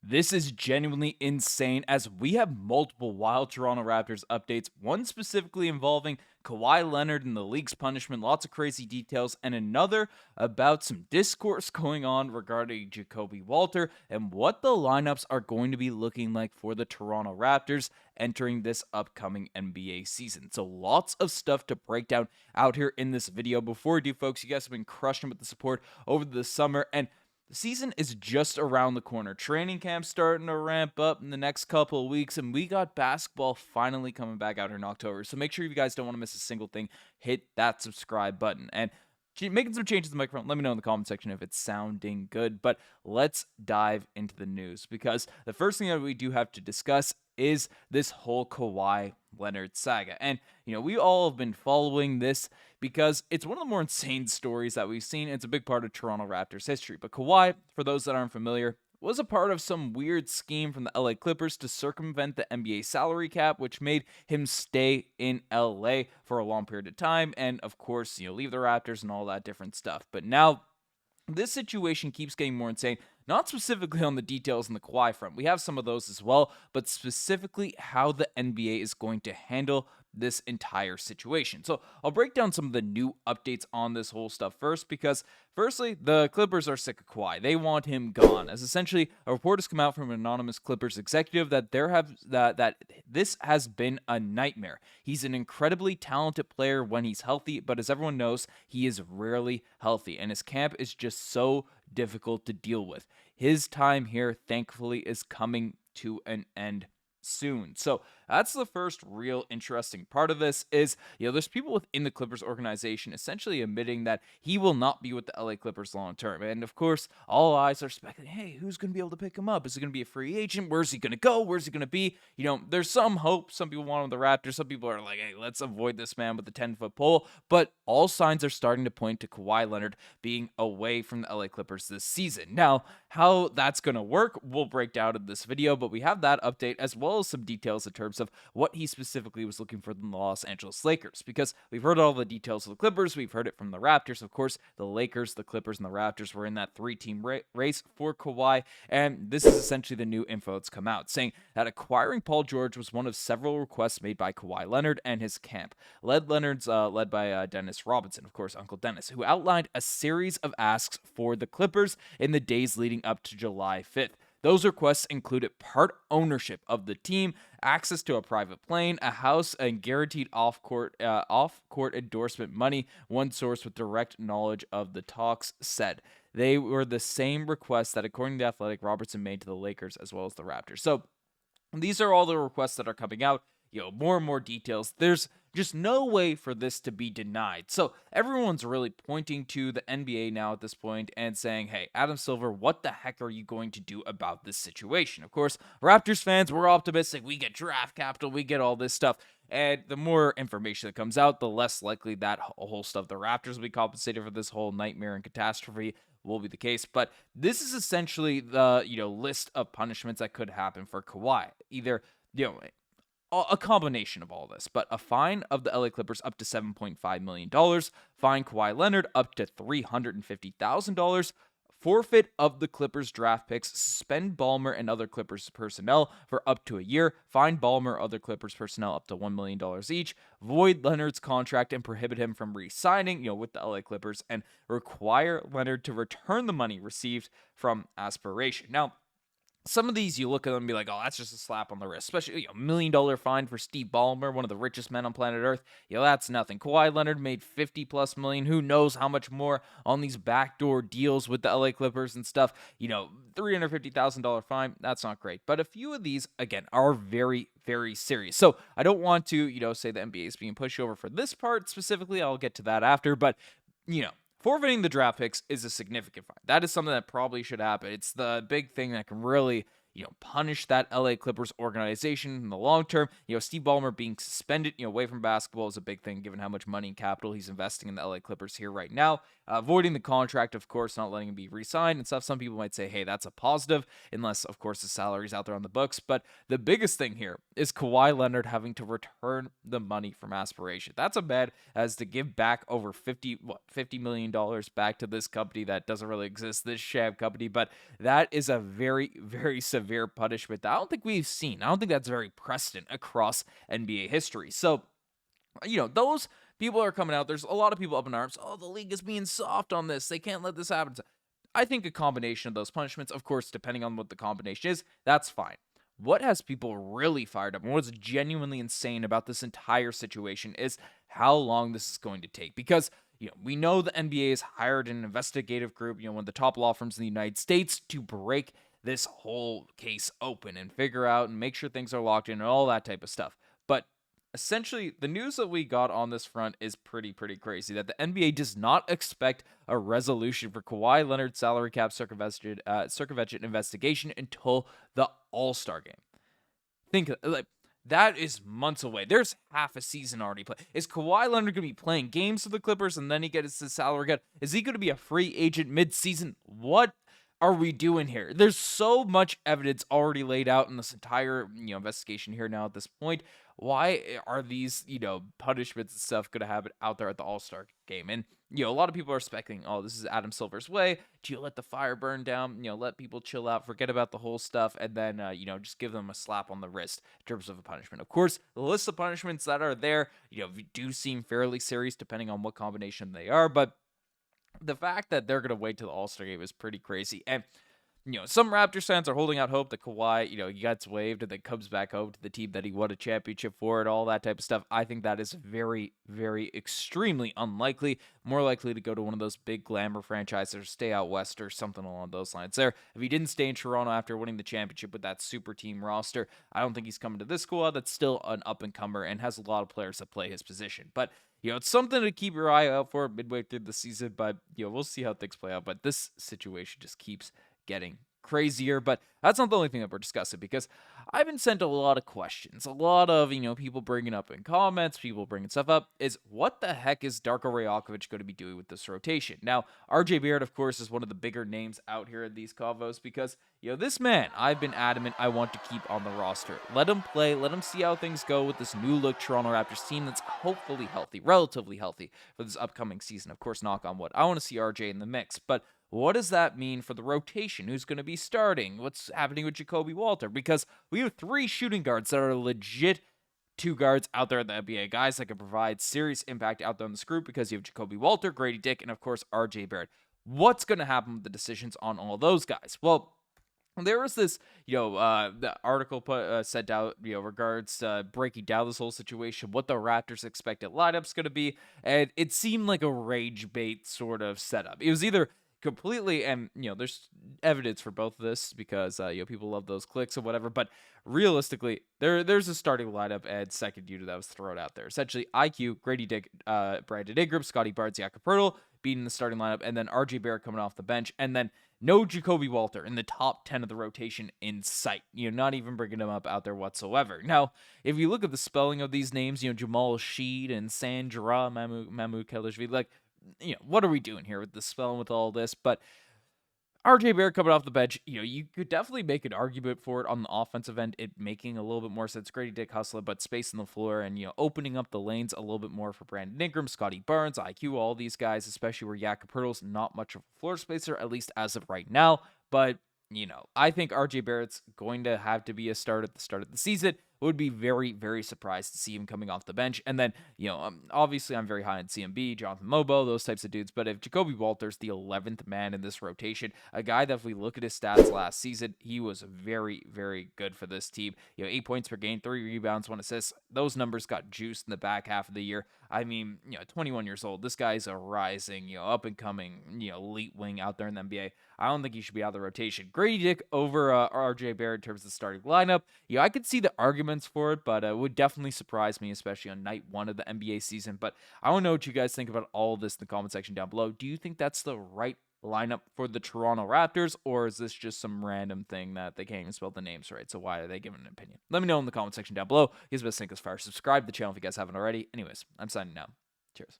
This is genuinely insane as we have multiple wild Toronto Raptors updates, one specifically involving Kawhi Leonard and the league's punishment, lots of crazy details, and another about some discourse going on regarding Jakob Poeltl and what the lineups are going to be looking like for the Toronto Raptors entering this upcoming NBA season. So lots of stuff to break down out here in this video. Before we do, folks, you guys have been crushing with the support over the summer, and the season is just around the corner. Training camp's starting to ramp up in the next couple of weeks, and we got basketball finally coming back out here in October. So make sure you guys don't want to miss a single thing. Hit that subscribe button. And making some changes to the microphone. Let me know in the comment section if it's sounding good. But let's dive into the news, because the first thing that we do have to discuss is this whole Kawhi Leonard saga. And, we all have been following this because it's one of the more insane stories that we've seen. It's a big part of Toronto Raptors history. But Kawhi, for those that aren't familiar, was a part of some weird scheme from the LA Clippers to circumvent the NBA salary cap, which made him stay in LA for a long period of time. And of course, leave the Raptors and all that different stuff. But now this situation keeps getting more insane, not specifically on the details on the Kawhi front. We have some of those as well, but specifically how the NBA is going to handle this entire situation. So I'll break down some of the new updates on this whole stuff first, because firstly, the Clippers are sick of Kawhi. They want him gone, as essentially a report has come out from an anonymous Clippers executive that that this has been a nightmare. He's an incredibly talented player when he's healthy, but as everyone knows, he is rarely healthy, and his camp is just so difficult to deal with. His time here, thankfully, is coming to an end soon. So that's the first real interesting part of this is, there's people within the Clippers organization essentially admitting that he will not be with the LA Clippers long term. And of course, all eyes are speculating, hey, who's going to be able to pick him up? Is he going to be a free agent? Where's he going to go? Where's he going to be? There's some hope. Some people want him with the Raptors. Some people are like, hey, let's avoid this man with the 10-foot pole. But all signs are starting to point to Kawhi Leonard being away from the LA Clippers this season. Now, how that's going to work, we'll break down in this video, but we have that update as well as some details in terms of what he specifically was looking for in the Los Angeles Lakers, because we've heard all the details of the Clippers, we've heard it from the Raptors, of course. The Lakers, the Clippers, and the Raptors were in that three-team race for Kawhi, and this is essentially the new info that's come out, saying that acquiring Paul George was one of several requests made by Kawhi Leonard and his camp. Led by Dennis Robinson, of course, Uncle Dennis, who outlined a series of asks for the Clippers in the days leading up to July 5th. Those requests included part ownership of the team, access to a private plane, a house, and guaranteed off-court endorsement money, one source with direct knowledge of the talks said. They were the same requests that, according to The Athletic, Robertson made to the Lakers as well as the Raptors. So these are all the requests that are coming out. More and more details. There's just no way for this to be denied. So everyone's really pointing to the NBA now at this point and saying, hey, Adam Silver, what the heck are you going to do about this situation? Of course, Raptors fans, we're optimistic. We get draft capital. We get all this stuff. And the more information that comes out, the less likely that whole stuff, the Raptors will be compensated for this whole nightmare and catastrophe, will be the case. But this is essentially the, list of punishments that could happen for Kawhi. Either, a combination of all this, but a fine of the LA Clippers up to $7.5 million, fine Kawhi Leonard up to $350,000, forfeit of the Clippers draft picks, suspend Ballmer and other Clippers personnel for up to a year, fine Ballmer other Clippers personnel up to $1 million each, void Leonard's contract and prohibit him from re-signing, with the LA Clippers, and require Leonard to return the money received from Aspiration. Now, some of these you look at them and be like, oh, that's just a slap on the wrist. Especially, $1 million fine for Steve Ballmer, one of the richest men on planet Earth. That's nothing. Kawhi Leonard made $50+ million. Who knows how much more on these backdoor deals with the LA Clippers and stuff. $350,000 fine. That's not great. But a few of these, again, are very, very serious. So I don't want to, say the NBA is being pushed over for this part specifically. I'll get to that after. But, forfeiting the draft picks is a significant fine. That is something that probably should happen. It's the big thing that can really, punish that LA Clippers organization in the long term. Steve Ballmer being suspended, away from basketball is a big thing given how much money and capital he's investing in the LA Clippers here right now. voiding the contract, of course, not letting him be re-signed and stuff. Some people might say, hey, that's a positive, unless, of course, the salary's out there on the books. But the biggest thing here is Kawhi Leonard having to return the money from aspiration. That's a bad as to give back over $50 million back to this company that doesn't really exist, this sham company. But that is a very, very severe punishment that I don't think we've seen. I don't think that's very precedent across NBA history. So, those people are coming out. There's a lot of people up in arms. Oh, the league is being soft on this. They can't let this happen. I think a combination of those punishments, of course, depending on what the combination is, that's fine. What has people really fired up and what's genuinely insane about this entire situation is how long this is going to take. Because, we know the NBA has hired an investigative group, one of the top law firms in the United States, to break this whole case open and figure out and make sure things are locked in and all that type of stuff. But essentially, the news that we got on this front is pretty crazy, that the NBA does not expect a resolution for Kawhi Leonard's salary cap circumvention investigation until the All-Star game. Think, that is months away. There's half a season already played. Is Kawhi Leonard going to be playing games for the Clippers and then he gets his salary cut? Is he going to be a free agent mid-season? What are we doing here? There's so much evidence already laid out in this entire, investigation here now at this point. Why are these, punishments and stuff going to happen out there at the All-Star game? And, a lot of people are speculating, oh, this is Adam Silver's way. Do you let the fire burn down? Let people chill out, forget about the whole stuff, and then, just give them a slap on the wrist in terms of a punishment. Of course, the list of punishments that are there, do seem fairly serious depending on what combination they are, but the fact that they're going to wait till the All-Star game is pretty crazy. And, some Raptors fans are holding out hope that Kawhi, he gets waived and then comes back home to the team that he won a championship for and all that type of stuff. I think that is very, very extremely unlikely. More likely to go to one of those big glamour franchises or stay out west or something along those lines there. If he didn't stay in Toronto after winning the championship with that super team roster, I don't think he's coming to this squad that's still an up-and-comer and has a lot of players that play his position. But it's something to keep your eye out for midway through the season, but, we'll see how things play out. But this situation just keeps getting crazier. But that's not the only thing that we're discussing, because I've been sent a lot of questions, a lot of, people bringing up in comments, people bringing stuff up, is what the heck is Darko Rajaković going to be doing with this rotation? Now, RJ Barrett, of course, is one of the bigger names out here in these convos because, this man, I've been adamant I want to keep on the roster. Let him play, let him see how things go with this new look Toronto Raptors team that's hopefully healthy, relatively healthy for this upcoming season. Of course, knock on wood. I want to see RJ in the mix, but what does that mean for the rotation? Who's going to be starting? What's happening with Jakob Poeltl? Because we have 3 shooting guards that are legit 2 guards out there in the NBA. Guys that can provide serious impact out there in this group, because you have Jakob Poeltl, Gradey Dick, and of course RJ Barrett. What's going to happen with the decisions on all of those guys? Well, there was this, the article sent out, regards breaking down this whole situation, what the Raptors' expected lineup's going to be, and it seemed like a rage bait sort of setup. It was either completely, and there's evidence for both of this because people love those clicks or whatever, but realistically there's a starting lineup and second unit that was thrown out there. Essentially IQ, Gradey Dick, Brown and Jakob, Scottie Barnes, Jakob Poeltl being the starting lineup, and then RJ Barrett coming off the bench, and then no Jakob Poeltl in the top 10 of the rotation in sight. Not even bringing him up out there whatsoever. Now, if you look at the spelling of these names, Jamal Shead and Sandra Mamu Kelishvili, like, what are we doing here with the spelling with all this? But RJ Barrett coming off the bench, you could definitely make an argument for it on the offensive end, it making a little bit more sense. Gradey Dick hustler, but space on the floor and, opening up the lanes a little bit more for Brandon Ingram, Scottie Barnes, IQ, all these guys, especially where Jakob Poeltl's not much of a floor spacer, at least as of right now. But, I think RJ Barrett's going to have to be a start at the start of the season. Would be very, very surprised to see him coming off the bench. And then, obviously I'm very high on CMB, Jonathan Mobo, those types of dudes. But if Jakob Poeltl's the 11th man in this rotation, a guy that if we look at his stats last season, he was very, very good for this team. 8 points per game, 3 rebounds, 1 assist. Those numbers got juiced in the back half of the year. I mean, 21 years old. This guy's a rising, up and coming, elite wing out there in the NBA. I don't think he should be out of the rotation. Gradey Dick over RJ Barrett in terms of the starting lineup. I could see the arguments for it, but it would definitely surprise me, especially on night 1 of the NBA season. But I don't know what you guys think about all of this in the comment section down below. Do you think that's the right lineup for the Toronto Raptors, or is this just some random thing that they can't even spell the names right? So why are they giving an opinion? Let me know in the comment section down below. You guys best think as far. Subscribe to the channel if you guys haven't already. Anyways, I'm signing out. Cheers.